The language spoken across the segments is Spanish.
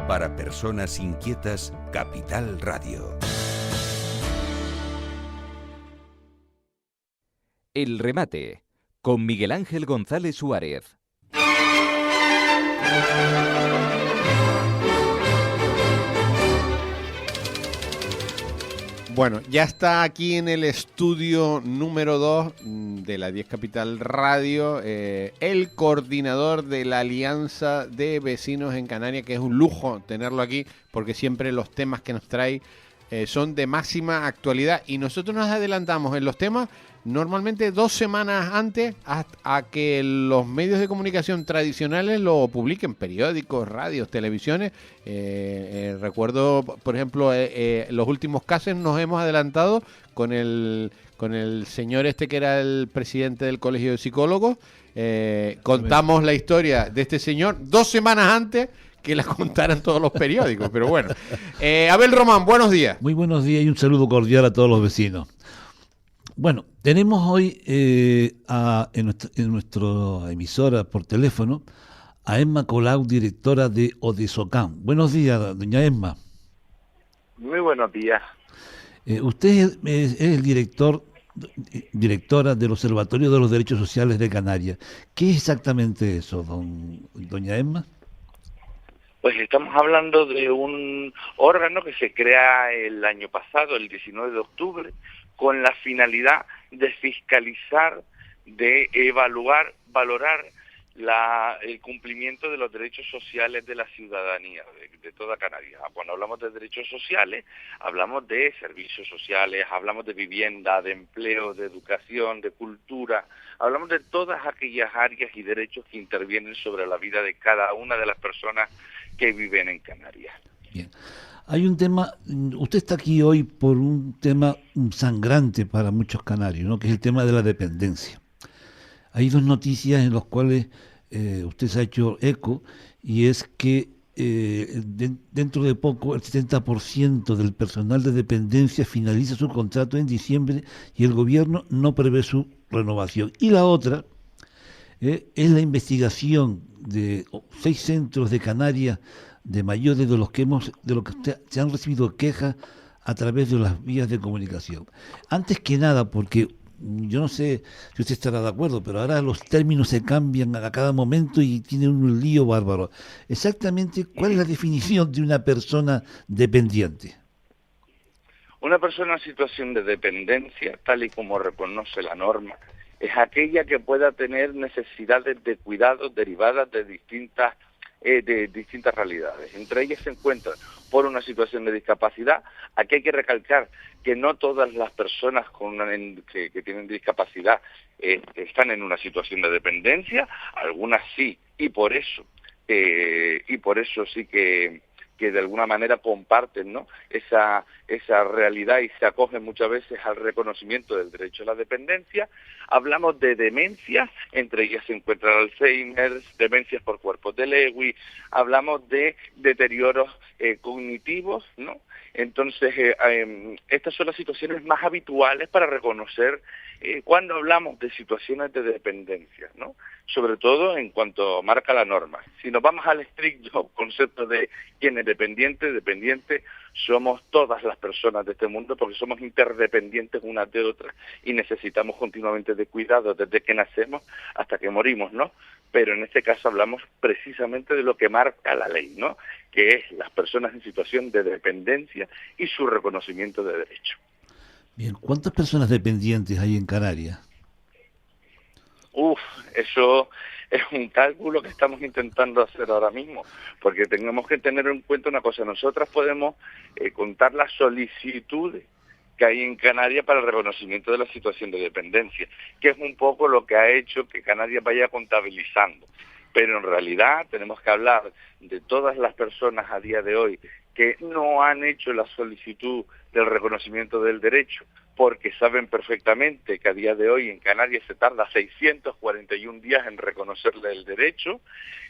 Para personas inquietas, Capital Radio. El remate, con Miguel Ángel González Suárez. Bueno, ya está aquí en el estudio número 2 de la 10 Capital Radio el coordinador de la Alianza de Vecinos en Canarias, que es un lujo tenerlo aquí porque siempre los temas que nos trae son de máxima actualidad y nosotros nos adelantamos en los temas normalmente 2 semanas antes a que los medios de comunicación tradicionales lo publiquen, periódicos, radios, televisiones. Recuerdo, por ejemplo, los últimos casos nos hemos adelantado con el señor este que era el presidente del Colegio de Psicólogos. Contamos la historia de este señor 2 semanas antes que la contaran todos los periódicos, pero bueno. Abel Román, buenos días. Muy buenos días y un saludo cordial a todos los vecinos. Bueno, tenemos hoy en nuestra emisora por teléfono a Emma Colau, directora de Odesocam. Buenos días, doña Emma. Muy buenos días. Usted es el directora del Observatorio de los Derechos Sociales de Canarias. ¿Qué es exactamente eso, doña Emma? Pues estamos hablando de un órgano que se crea el año pasado, el 19 de octubre, con la finalidad de fiscalizar, de evaluar, valorar el cumplimiento de los derechos sociales de la ciudadanía, de toda Canarias. Cuando hablamos de derechos sociales, hablamos de servicios sociales, hablamos de vivienda, de empleo, de educación, de cultura, hablamos de todas aquellas áreas y derechos que intervienen sobre la vida de cada una de las personas que viven en Canarias. Bien. Hay un tema, usted está aquí hoy por un tema sangrante para muchos canarios, ¿no? Que es el tema de la dependencia. Hay 2 noticias en las cuales usted se ha hecho eco, y es que dentro de poco el 70% del personal de dependencia finaliza su contrato en diciembre y el gobierno no prevé su renovación. Y la otra es la investigación de 6 centros de Canarias de mayores de los que se han recibido quejas a través de las vías de comunicación. Antes que nada, porque yo no sé si usted estará de acuerdo, pero ahora los términos se cambian a cada momento y tienen un lío bárbaro. Exactamente, ¿cuál es la definición de una persona dependiente? Una persona en situación de dependencia, tal y como reconoce la norma, es aquella que pueda tener necesidades de cuidados derivadas de distintas realidades. Entre ellas se encuentran por una situación de discapacidad. Aquí hay que recalcar que no todas las personas que tienen discapacidad están en una situación de dependencia, algunas sí, y por eso sí que de alguna manera comparten, ¿no?, esa realidad y se acogen muchas veces al reconocimiento del derecho a la dependencia. Hablamos de demencias, entre ellas se encuentra el Alzheimer, demencias por cuerpos de Lewy, hablamos de deterioros cognitivos, ¿no? Entonces, estas son las situaciones más habituales para reconocer cuando hablamos de situaciones de dependencia, ¿no? Sobre todo en cuanto marca la norma. Si nos vamos al estricto concepto de quién es dependiente somos todas las personas de este mundo, porque somos interdependientes unas de otras y necesitamos continuamente de cuidados desde que nacemos hasta que morimos, ¿no? Pero en este caso hablamos precisamente de lo que marca la ley, ¿no?, que es las personas en situación de dependencia y su reconocimiento de derecho. Bien, ¿cuántas personas dependientes hay en Canarias? Eso es un cálculo que estamos intentando hacer ahora mismo, porque tenemos que tener en cuenta una cosa. Nosotras podemos contar las solicitudes que hay en Canarias para el reconocimiento de la situación de dependencia, que es un poco lo que ha hecho que Canarias vaya contabilizando. Pero en realidad tenemos que hablar de todas las personas a día de hoy que no han hecho la solicitud del reconocimiento del derecho, porque saben perfectamente que a día de hoy en Canarias se tarda 641 días en reconocerle el derecho,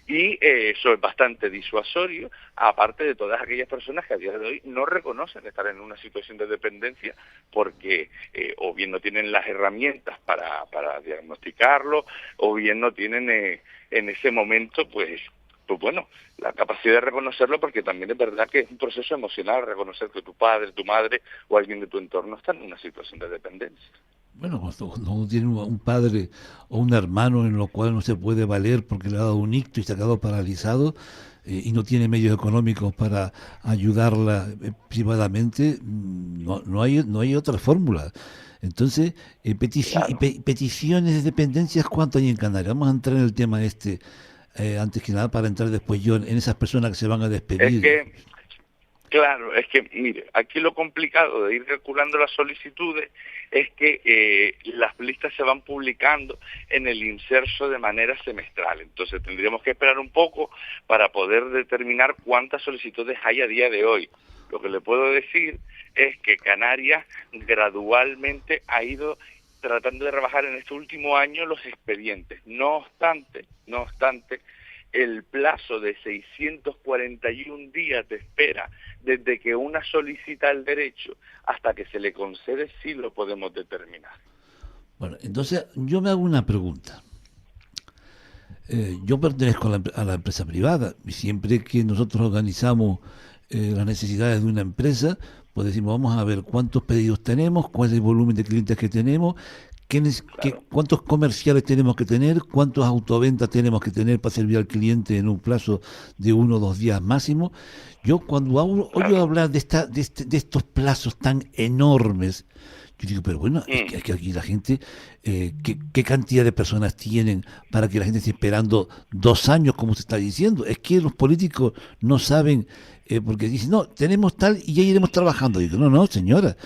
y eso es bastante disuasorio, aparte de todas aquellas personas que a día de hoy no reconocen estar en una situación de dependencia porque o bien no tienen las herramientas para diagnosticarlo, o bien no tienen en ese momento pues pues bueno, la capacidad de reconocerlo, porque también es verdad que es un proceso emocional reconocer que tu padre, tu madre o alguien de tu entorno está en una situación de dependencia. Bueno, cuando uno tiene un padre o un hermano en lo cual no se puede valer porque le ha dado un ictus y se ha quedado paralizado y no tiene medios económicos para ayudarla privadamente, no hay otra fórmula. Entonces, Claro. peticiones de dependencias, ¿cuánto hay en Canarias? Vamos a entrar en el tema antes que nada, para entrar después yo en esas personas que se van a Es despedir. que, claro, es que, mire, aquí lo complicado de ir calculando las solicitudes es que las listas se van publicando en el inserso de manera semestral. Entonces tendríamos que esperar un poco para poder determinar cuántas solicitudes hay a día de hoy. Lo que le puedo decir es que Canarias gradualmente ha ido tratando de rebajar en este último año los expedientes. No obstante, el plazo de 641 días de espera desde que una solicita el derecho hasta que se le concede sí lo podemos determinar. Bueno, entonces yo me hago una pregunta. Yo pertenezco a la empresa privada y siempre que nosotros organizamos las necesidades de una empresa, pues decimos, vamos a ver cuántos pedidos tenemos, cuál es el volumen de clientes que tenemos, cuántos comerciales tenemos que tener, cuántos autoventas tenemos que tener para servir al cliente en un plazo de 1 o 2 días máximo. Yo cuando oigo hablar de estos plazos tan enormes, yo digo, pero bueno, es que aquí la gente, ¿qué cantidad de personas tienen para que la gente esté esperando 2 años, como se está diciendo? Es que los políticos no saben, porque dicen, no, tenemos tal y ya iremos trabajando. Digo, no, señora,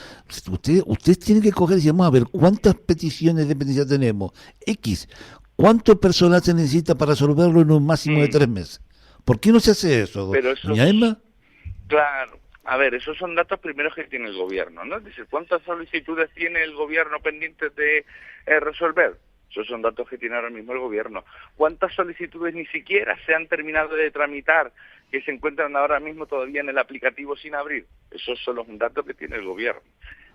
usted tiene que coger y decir, vamos a ver cuántas peticiones de dependencia tenemos, X, cuánto personal se necesita para resolverlo en un máximo de 3 meses. ¿Por qué no se hace eso, Pero eso, doña Emma? claro, a ver, esos son datos primeros que tiene el gobierno, ¿no? Es decir, ¿cuántas solicitudes tiene el gobierno pendientes de resolver? Esos son datos que tiene ahora mismo el gobierno. ¿Cuántas solicitudes ni siquiera se han terminado de tramitar que se encuentran ahora mismo todavía en el aplicativo sin abrir? Esos son los datos que tiene el gobierno.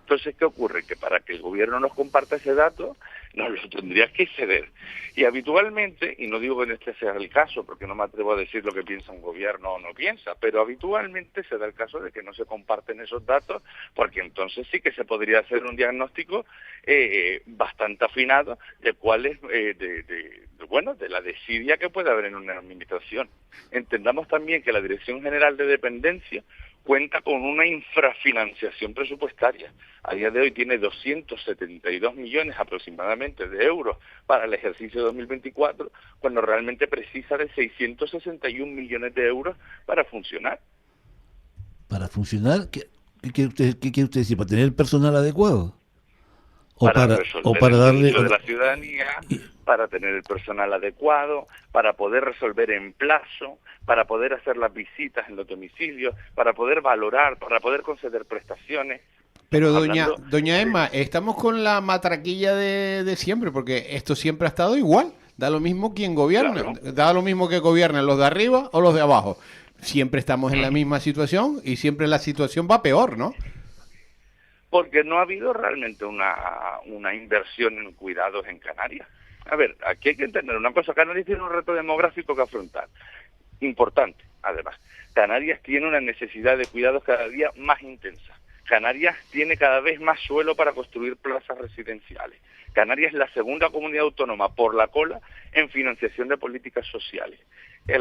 Entonces, ¿qué ocurre? Que para que el gobierno nos comparta ese dato, nos lo tendría que ceder. Y habitualmente, y no digo que en este sea el caso, porque no me atrevo a decir lo que piensa un gobierno o no piensa, pero habitualmente se da el caso de que no se comparten esos datos, porque entonces sí que se podría hacer un diagnóstico bastante afinado de cuál es, de la desidia que puede haber en una administración. Entendamos también que la Dirección General de Dependencia cuenta con una infrafinanciación presupuestaria. A día de hoy tiene 272 millones aproximadamente de euros para el ejercicio 2024, cuando realmente precisa de 661 millones de euros para funcionar. ¿Para funcionar? ¿Qué quiere usted decir? ¿Para tener el personal adecuado? Para resolver o para el darle servicio de la ciudadanía, para tener el personal adecuado, para poder resolver en plazo, para poder hacer las visitas en los domicilios, para poder valorar, para poder conceder prestaciones. Pero doña Emma, estamos con la matraquilla de siempre, porque esto siempre ha estado igual. Da lo mismo quien gobierna, Claro. da lo mismo que gobiernan los de arriba o los de abajo. Siempre estamos en la misma situación y siempre la situación va peor, ¿no? Porque no ha habido realmente una inversión en cuidados en Canarias. A ver, aquí hay que entender una cosa, Canarias tiene un reto demográfico que afrontar, importante, además. Canarias tiene una necesidad de cuidados cada día más intensa. Canarias tiene cada vez más suelo para construir plazas residenciales. Canarias es la segunda comunidad autónoma por la cola en financiación de políticas sociales.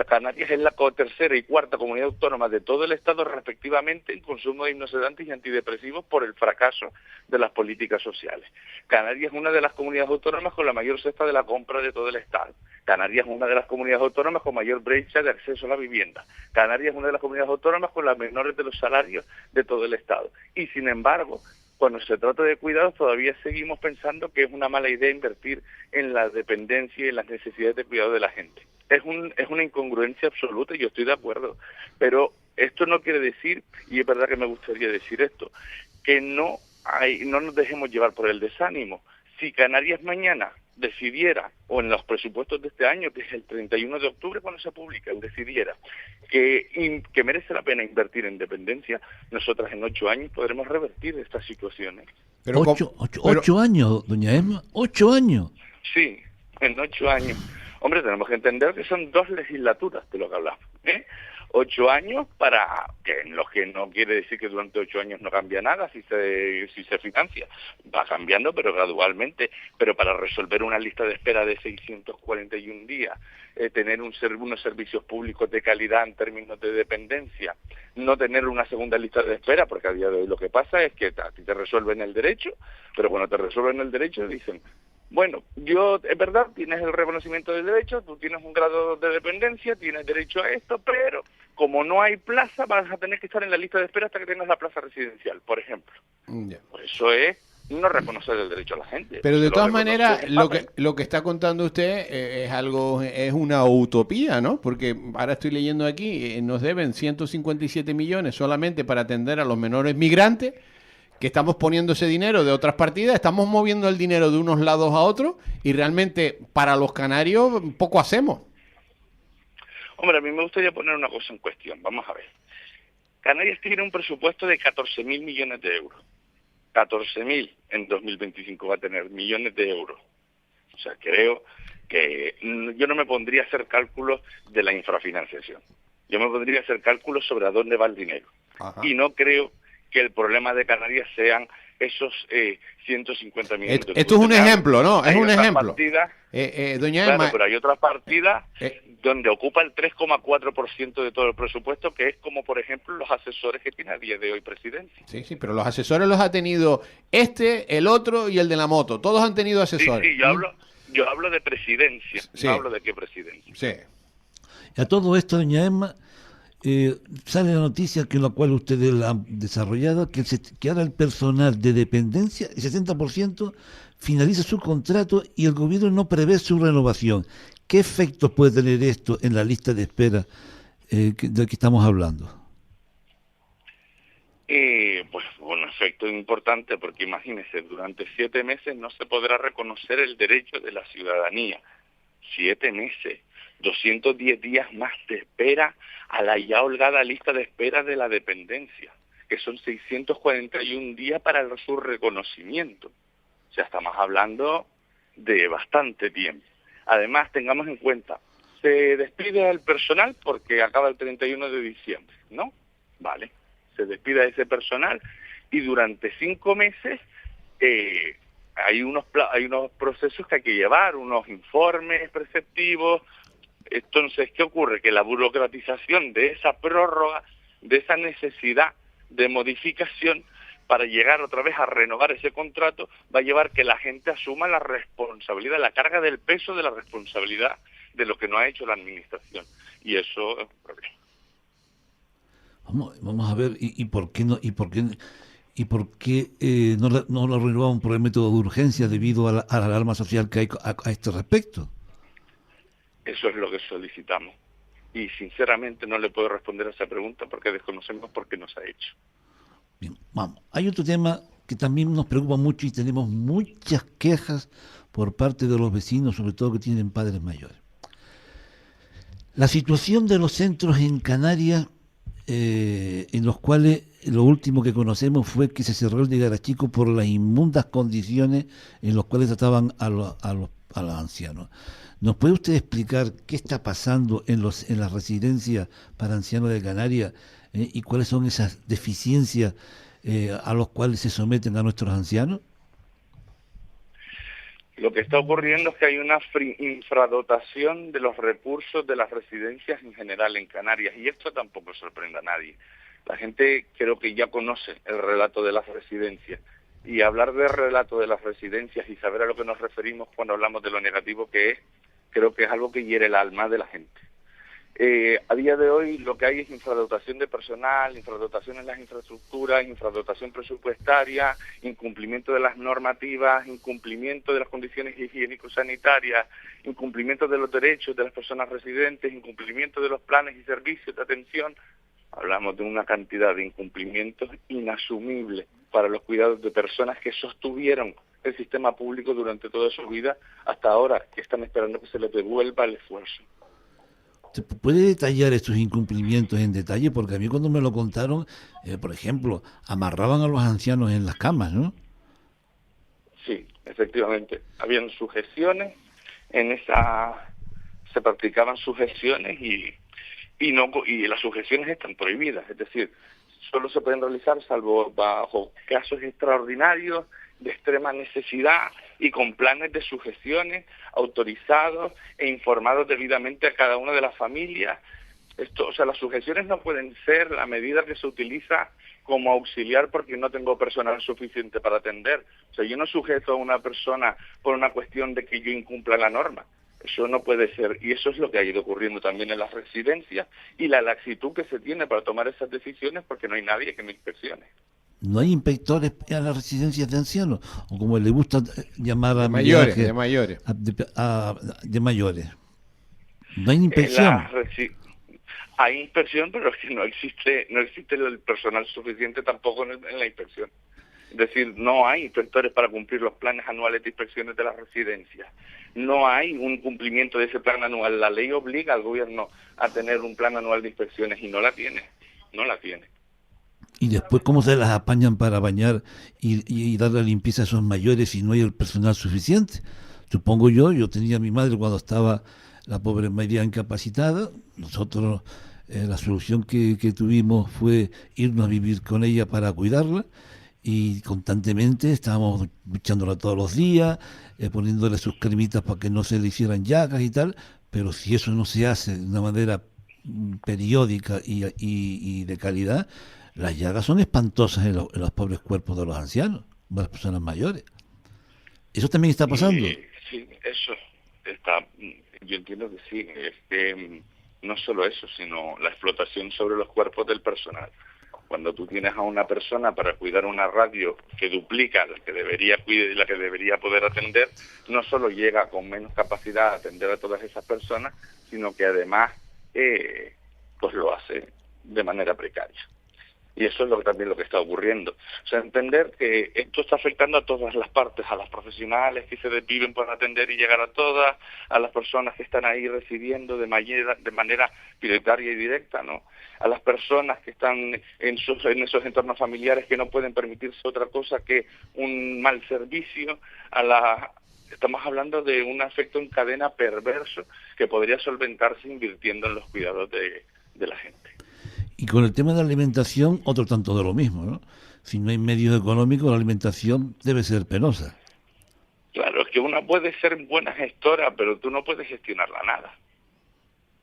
Canarias es la tercera y cuarta comunidad autónoma de todo el Estado, respectivamente, en consumo de hipnosedantes y antidepresivos por el fracaso de las políticas sociales. Canarias es una de las comunidades autónomas con la mayor cesta de la compra de todo el Estado. Canarias es una de las comunidades autónomas con mayor brecha de acceso a la vivienda. Canarias es una de las comunidades autónomas con las menores de los salarios de todo el Estado. Y, sin embargo, cuando se trata de cuidados, todavía seguimos pensando que es una mala idea invertir en la dependencia y en las necesidades de cuidado de la gente. Es una incongruencia absoluta y yo estoy de acuerdo. Pero esto no quiere decir, y es verdad que me gustaría decir esto, que no nos dejemos llevar por el desánimo. Si Canarias mañana decidiera, o en los presupuestos de este año, que es el 31 de octubre cuando se publican, decidiera que merece la pena invertir en dependencia, nosotras en 8 años podremos revertir estas situaciones. Pero 8 años, doña Emma, 8 años. Sí, en 8 años. Hombre, tenemos que entender que son 2 legislaturas de lo que hablamos, 8 años en los que no quiere decir que durante 8 años no cambia nada si se financia. Va cambiando, pero gradualmente. Pero para resolver una lista de espera de 641 días, tener unos servicios públicos de calidad en términos de dependencia, no tener una segunda lista de espera, porque a día de hoy lo que pasa es que a ti te resuelven el derecho, pero cuando te resuelven el derecho dicen, bueno, es verdad, tienes el reconocimiento del derecho, tú tienes un grado de dependencia, tienes derecho a esto, pero como no hay plaza, vas a tener que estar en la lista de espera hasta que tengas la plaza residencial, por ejemplo. Ya. Pues eso es no reconocer el derecho a la gente. Pero de Se todas lo maneras, reconoce lo que está contando usted es una utopía, ¿no? Porque ahora estoy leyendo aquí, nos deben 157 millones solamente para atender a los menores migrantes, que estamos poniendo ese dinero de otras partidas, estamos moviendo el dinero de unos lados a otros y realmente para los canarios poco hacemos. Hombre, a mí me gustaría poner una cosa en cuestión. Vamos a ver. Canarias tiene un presupuesto de 14.000 millones de euros. 14.000 en 2025 va a tener millones de euros. O sea, creo que yo no me pondría a hacer cálculos de la infrafinanciación. Yo me pondría a hacer cálculos sobre a dónde va el dinero. Ajá. Y no creo que el problema de Canarias sean esos 150 millones. Esto es un ejemplo, ¿no? Es un ejemplo. Doña Claro, Emma, pero hay otras partidas donde ocupa el 3,4% de todo el presupuesto, que es como, por ejemplo, los asesores que tiene a día de hoy Presidencia. Sí, pero los asesores los ha tenido el otro y el de la moto. Todos han tenido asesores. Sí, yo hablo de Presidencia, Sí. no hablo de qué Presidencia. Sí. Y a todo esto, doña Emma, sale la noticia que la cual ustedes la han desarrollado, que ahora el personal de dependencia, el 60% finaliza su contrato y el gobierno no prevé su renovación. ¿Qué efectos puede tener esto en la lista de espera de que estamos hablando? Pues un efecto importante, porque imagínese, durante 7 meses no se podrá reconocer el derecho de la ciudadanía. 7 meses. 210 días más de espera a la ya holgada lista de espera de la dependencia, que son 641 días para su reconocimiento. O sea, estamos hablando de bastante tiempo. Además, tengamos en cuenta, se despide al personal porque acaba el 31 de diciembre, ¿no? Vale, se despide a ese personal y durante 5 meses hay unos procesos que hay que llevar, unos informes preceptivos. Entonces, ¿qué ocurre? Que la burocratización de esa prórroga, de esa necesidad de modificación para llegar otra vez a renovar ese contrato, va a llevar que la gente asuma la responsabilidad, la carga del peso de la responsabilidad de lo que no ha hecho la administración. Y eso es un problema. Vamos a ver, ¿y por qué no lo renovamos por el método de urgencia debido a la alarma social que hay a este respecto? Eso es lo que solicitamos. Y sinceramente no le puedo responder a esa pregunta porque desconocemos por qué no se ha hecho. Bien, vamos. Hay otro tema que también nos preocupa mucho y tenemos muchas quejas por parte de los vecinos, sobre todo que tienen padres mayores. La situación de los centros en Canarias, en los cuales lo último que conocemos fue que se cerró el de Garachico por las inmundas condiciones en las cuales trataban a los ancianos. ¿Nos puede usted explicar qué está pasando en las residencias para ancianos de Canarias y cuáles son esas deficiencias a las cuales se someten a nuestros ancianos? Lo que está ocurriendo es que hay una infradotación de los recursos de las residencias en general en Canarias, y esto tampoco sorprende a nadie. La gente creo que ya conoce el relato de las residencias, y hablar de relato de las residencias y saber a lo que nos referimos cuando hablamos de lo negativo que es, creo que es algo que hiere el alma de la gente. A día de hoy lo que hay es infradotación de personal, infradotación en las infraestructuras, infradotación presupuestaria, incumplimiento de las normativas, incumplimiento de las condiciones higiénico-sanitarias, incumplimiento de los derechos de las personas residentes, incumplimiento de los planes y servicios de atención. Hablamos de una cantidad de incumplimientos inasumibles para los cuidados de personas que sostuvieron el sistema público durante toda su vida hasta ahora, que están esperando que se les devuelva el esfuerzo. ¿Puede detallar estos incumplimientos en detalle? Porque a mí cuando me lo contaron, por ejemplo, amarraban a los ancianos en las camas, ¿no? Sí, efectivamente. Habían sujeciones en esa se practicaban sujeciones y las sujeciones están prohibidas, es decir, solo se pueden realizar salvo bajo casos extraordinarios de extrema necesidad y con planes de sujeciones autorizados e informados debidamente a cada una de las familias. Las sujeciones no pueden ser la medida que se utiliza como auxiliar porque no tengo personal suficiente para atender. O sea, yo no sujeto a una persona por una cuestión de que yo incumpla la norma. Eso no puede ser, y eso es lo que ha ido ocurriendo también en las residencias y la laxitud que se tiene para tomar esas decisiones porque no hay nadie que me inspeccione. ¿No hay inspectores en las residencias de ancianos? O como le gusta llamar a mayores, de mayores. ¿No hay inspección? Hay inspección, pero es que no existe el personal suficiente tampoco en la inspección. Es decir, no hay inspectores para cumplir los planes anuales de inspecciones de las residencias. No hay un cumplimiento de ese plan anual. La ley obliga al gobierno a tener un plan anual de inspecciones y no la tiene. Y después, ¿cómo se las apañan para bañar y darle limpieza a esos mayores si no hay el personal suficiente? Supongo yo tenía a mi madre cuando estaba la pobre María incapacitada. Nosotros, la solución que tuvimos fue irnos a vivir con ella para cuidarla, y constantemente estábamos duchándola todos los días, poniéndole sus cremitas para que no se le hicieran llagas y tal, pero si eso no se hace de una manera periódica y de calidad, las llagas son espantosas en los pobres cuerpos de los ancianos, de las personas mayores. ¿Eso también está pasando? Sí, eso está. Yo entiendo que sí. Es que no solo eso, sino la explotación sobre los cuerpos del personal. Cuando tú tienes a una persona para cuidar una radio que duplica la que debería cuidar y la que debería poder atender, no solo llega con menos capacidad a atender a todas esas personas, sino que además pues lo hace de manera precaria. Y eso es también lo que está ocurriendo. O sea, entender que esto está afectando a todas las partes, a las profesionales que se desviven por atender y llegar a todas, a las personas que están ahí recibiendo de manera prioritaria y directa, ¿no? A las personas que están en esos entornos familiares que no pueden permitirse otra cosa que un mal servicio, Estamos hablando de un efecto en cadena perverso que podría solventarse invirtiendo en los cuidados de la gente. Y con el tema de la alimentación, otro tanto de lo mismo, ¿no? Si no hay medios económicos, la alimentación debe ser penosa. Claro, es que una puede ser buena gestora, pero tú no puedes gestionarla nada.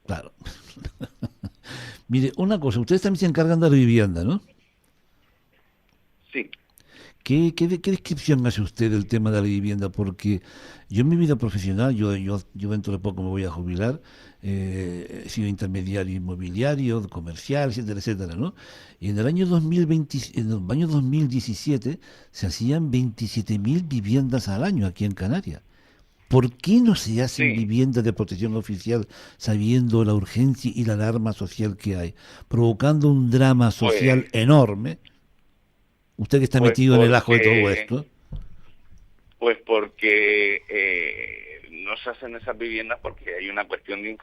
Claro. Mire, una cosa, ustedes también se encargan de la vivienda, ¿no? Sí. ¿Qué descripción hace usted del tema de la vivienda? Porque yo en mi vida profesional, yo dentro de poco me voy a jubilar, he sido intermediario inmobiliario, comercial, etcétera, ¿no? Y en el año 2017 se hacían 27.000 viviendas al año aquí en Canarias. ¿Por qué no se hacen viviendas de protección oficial sabiendo la urgencia y la alarma social que hay, provocando un drama social enorme? Usted que está metido en el ajo de todo esto. Pues porque no se hacen esas viviendas porque hay una cuestión de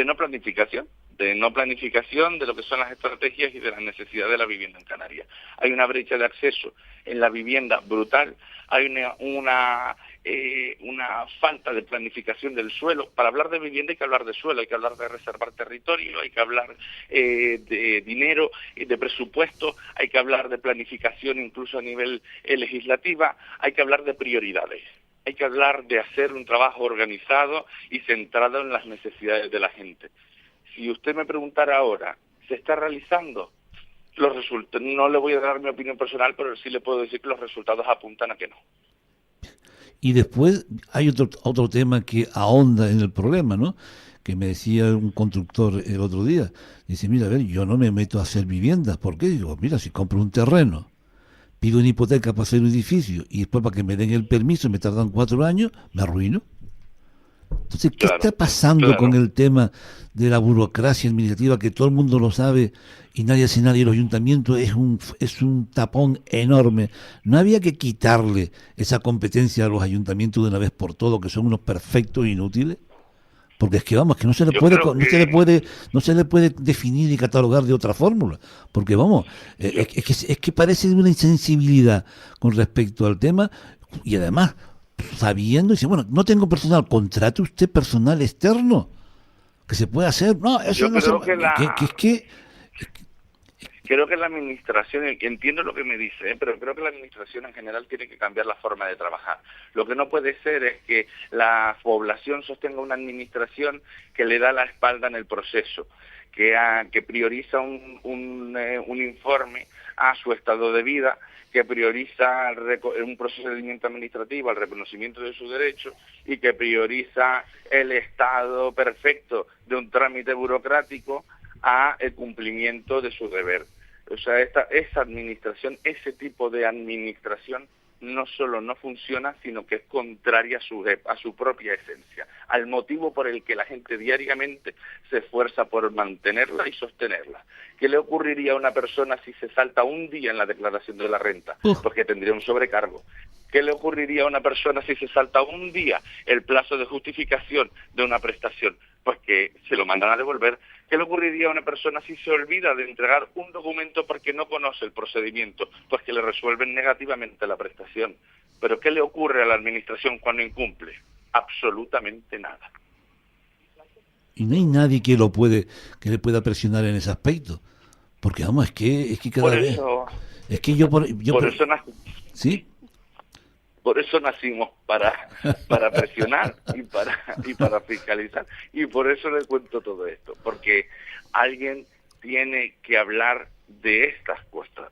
no planificación. De no planificación de lo que son las estrategias y de las necesidades de la vivienda en Canarias. Hay una brecha de acceso en la vivienda brutal, hay una falta de planificación del suelo. Para hablar de vivienda hay que hablar de suelo, hay que hablar de reservar territorio, hay que hablar de dinero, de presupuesto, hay que hablar de planificación incluso a nivel legislativa, hay que hablar de prioridades. Hay que hablar de hacer un trabajo organizado y centrado en las necesidades de la gente. Si usted me preguntara ahora, ¿se está realizando? Los resultados, no le voy a dar mi opinión personal, pero sí le puedo decir que los resultados apuntan a que no. Y después hay otro tema que ahonda en el problema, ¿no? Que me decía un constructor el otro día. Dice, mira, a ver, yo no me meto a hacer viviendas. ¿Por qué? Digo, mira, si compro un terreno, pido una hipoteca para hacer un edificio y después para que me den el permiso me tardan 4 años, me arruino. Entonces, ¿qué está pasando con el tema de la burocracia administrativa, que todo el mundo lo sabe y nadie hace nada, y el ayuntamiento es un tapón enorme? ¿No había que quitarle esa competencia a los ayuntamientos de una vez por todo, que son unos perfectos inútiles? Porque es que vamos, que no se le puede definir y catalogar de otra fórmula, porque vamos, es que parece una insensibilidad con respecto al tema, y además sabiendo, dice, bueno, no tengo personal, contrate usted personal externo, que se puede hacer. No, eso Yo no se... creo que que Creo que la administración, entiendo lo que me dice, pero creo que la administración en general tiene que cambiar la forma de trabajar. Lo que no puede ser es que la población sostenga una administración que le da la espalda en el proceso, que prioriza un informe a su estado de vida, que prioriza un procedimiento administrativo al reconocimiento de sus derechos y que prioriza el estado perfecto de un trámite burocrático a el cumplimiento de su deber. O sea, esa administración, ese tipo de administración no solo no funciona, sino que es contraria a su propia esencia, al motivo por el que la gente diariamente se esfuerza por mantenerla y sostenerla. ¿Qué le ocurriría a una persona si se salta un día en la declaración de la renta? Pues que tendría un sobrecargo. ¿Qué le ocurriría a una persona si se salta un día el plazo de justificación de una prestación? Pues que se lo mandan a devolver. ¿Qué le ocurriría a una persona si se olvida de entregar un documento porque no conoce el procedimiento? Pues que le resuelven negativamente la prestación. ¿Pero qué le ocurre a la administración cuando incumple? Absolutamente nada. y no hay nadie que le pueda presionar en ese aspecto. Porque vamos, es que cada vez... Es que ¿sí? Por eso nacimos, para presionar y para fiscalizar. Y por eso le cuento todo esto, porque alguien tiene que hablar de estas cosas.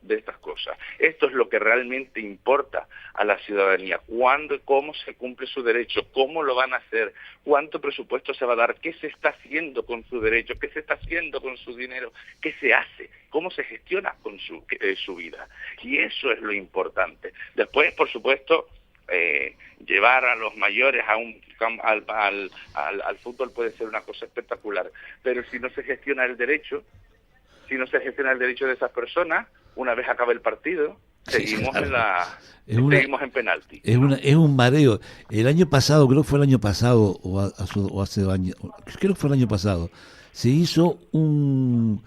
Esto es lo que realmente importa a la ciudadanía. ¿Cuándo y cómo se cumple su derecho? ¿Cómo lo van a hacer? ¿Cuánto presupuesto se va a dar? ¿Qué se está haciendo con su derecho? ¿Qué se está haciendo con su dinero? ¿Qué se hace? ¿Cómo se gestiona con su vida? Y eso es lo importante. Después, por supuesto, llevar a los mayores al fútbol puede ser una cosa espectacular, pero si no se gestiona el derecho, de esas personas, una vez acabe el partido, seguimos en penalti. Es un mareo. El año pasado, creo que fue el año pasado, o hace años, creo que fue el año pasado, se hizo un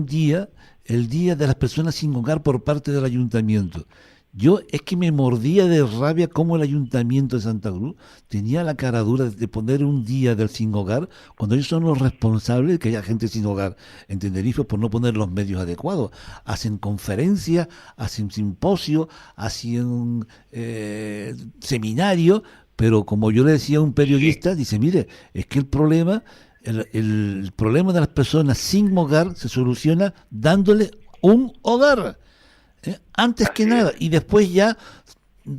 día, el Día de las Personas Sin Hogar por parte del Ayuntamiento. Yo es que me mordía de rabia cómo el Ayuntamiento de Santa Cruz tenía la cara dura de poner un día del sin hogar cuando ellos son los responsables de que haya gente sin hogar en Tenerife por no poner los medios adecuados. Hacen conferencias, hacen simposios, hacen seminarios, pero como yo le decía a un periodista, dice, mire, es que el problema de las personas sin hogar se soluciona dándole un hogar. Antes que nada, y después ya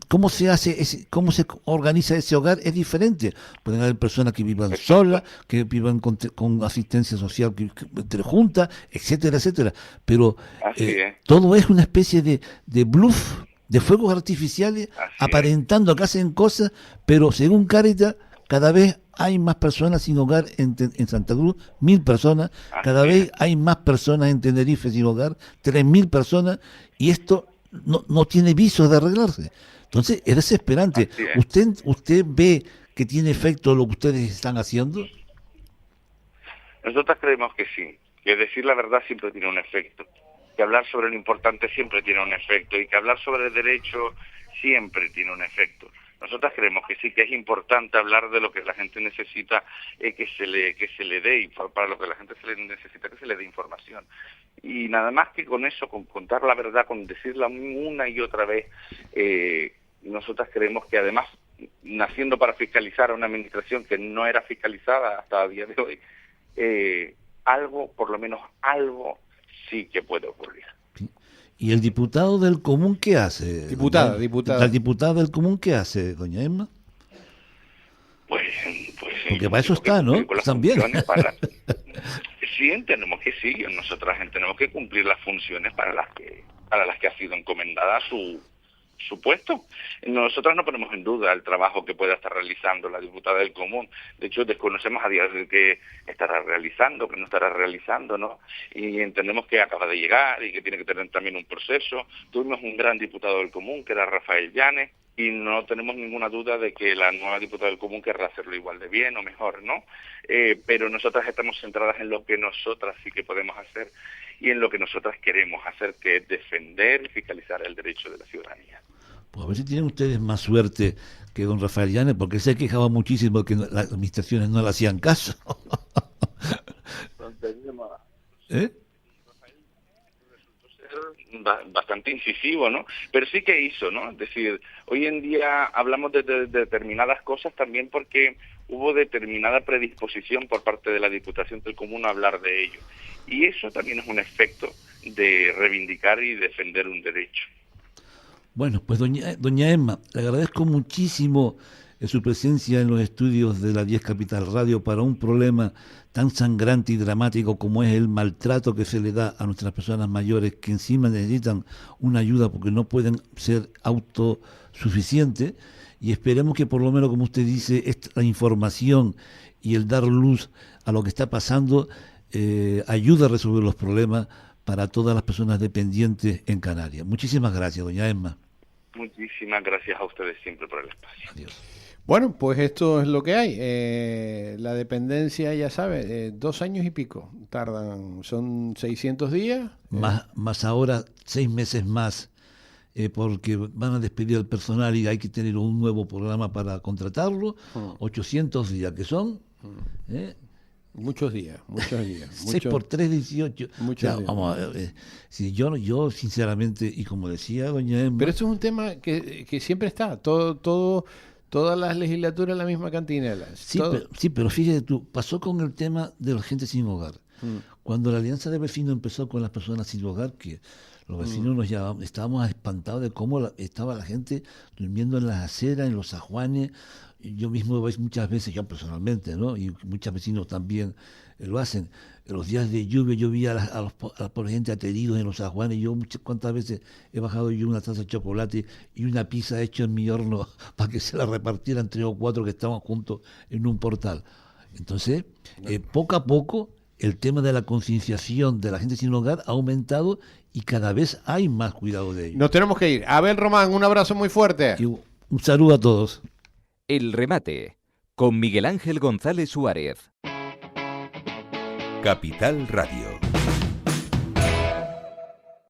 cómo se hace, cómo se organiza ese hogar es diferente. Pueden haber personas que vivan solas, que vivan con asistencia social entre juntas, etcétera, etcétera. Pero todo es una especie de bluff, de fuegos artificiales, aparentando que hacen cosas, pero según Cáritas, cada vez hay más personas sin hogar en Santa Cruz, 1.000 personas, cada vez hay más personas en Tenerife sin hogar, 3.000 personas, y esto no tiene visos de arreglarse. Entonces, es desesperante. ¿Usted ve que tiene efecto lo que ustedes están haciendo? Nosotros creemos que sí, que decir la verdad siempre tiene un efecto, que hablar sobre lo importante siempre tiene un efecto, y que hablar sobre el derecho siempre tiene un efecto. Nosotros creemos que sí, que es importante hablar de lo que la gente necesita que se le dé, y para lo que la gente necesita que se le dé información. Y nada más que con eso, con contar la verdad, con decirla una y otra vez, nosotros creemos que además, naciendo para fiscalizar a una administración que no era fiscalizada hasta el día de hoy, algo, por lo menos algo, sí que puede ocurrir. ¿Y el diputado del Común qué hace? Diputada. ¿La diputada del Común qué hace, doña Emma? Pues porque para eso está, ¿no? También. Sí, entendemos que sí. Nosotros tenemos que cumplir las funciones para las que ha sido encomendada su puesto. Nosotros no ponemos en duda el trabajo que pueda estar realizando la diputada del Común. De hecho, desconocemos a día de hoy qué estará realizando, qué no estará realizando, ¿no? Y entendemos que acaba de llegar y que tiene que tener también un proceso. Tuvimos un gran diputado del Común, que era Rafael Llanes, y no tenemos ninguna duda de que la nueva diputada del Común querrá hacerlo igual de bien o mejor, ¿no? Pero nosotras estamos centradas en lo que nosotras sí que podemos hacer y en lo que nosotras queremos hacer, que es defender y fiscalizar el derecho de la ciudadanía. Pues a ver si tienen ustedes más suerte que don Rafael Llanes, porque él se quejaba muchísimo que las administraciones no le hacían caso. ¿Eh? Bastante incisivo, ¿no? Pero sí que hizo, ¿no? Es decir, hoy en día hablamos de determinadas cosas también porque hubo determinada predisposición por parte de la Diputación del Común a hablar de ello. Y eso también es un efecto de reivindicar y defender un derecho. Bueno, pues doña Emma, le agradezco muchísimo su presencia en los estudios de la 10 Capital Radio para un problema tan sangrante y dramático como es el maltrato que se le da a nuestras personas mayores que encima necesitan una ayuda porque no pueden ser autosuficientes, y esperemos que por lo menos, como usted dice, esta información y el dar luz a lo que está pasando ayuda a resolver los problemas para todas las personas dependientes en Canarias. Muchísimas gracias, doña Emma. Muchísimas gracias a ustedes siempre por el espacio. Adiós. Bueno, pues esto es lo que hay. La dependencia, ya sabe, 2 años y pico tardan, son 600 días. Más ahora 6 meses más, porque van a despedir al personal y hay que tener un nuevo programa para contratarlo. 800 días, que son... Muchos días. 6 por 3, 18. Muchos días. Vamos a ver, si yo sinceramente, y como decía doña Emma... Pero esto es un tema que siempre está, todas las legislaturas en la misma cantinela. Sí, pero fíjate tú, pasó con el tema de la gente sin hogar. Cuando la Alianza de Vecinos empezó con las personas sin hogar, que los vecinos nos llamaban, estábamos espantados de cómo estaba la gente durmiendo en las aceras, en los ajuanes. Yo mismo muchas veces, yo personalmente, ¿no? Y muchos vecinos también lo hacen. En los días de lluvia yo vi a la pobre gente ateridos en los ajuanes. Yo cuántas veces he bajado yo una taza de chocolate y una pizza hecha en mi horno para que se la repartieran 3 o 4 que estaban juntos en un portal. Entonces, poco a poco, el tema de la concienciación de la gente sin hogar ha aumentado y cada vez hay más cuidado de ello. Nos tenemos que ir. Abel Román, un abrazo muy fuerte. Y un saludo a todos. El remate, con Miguel Ángel González Suárez. Capital Radio.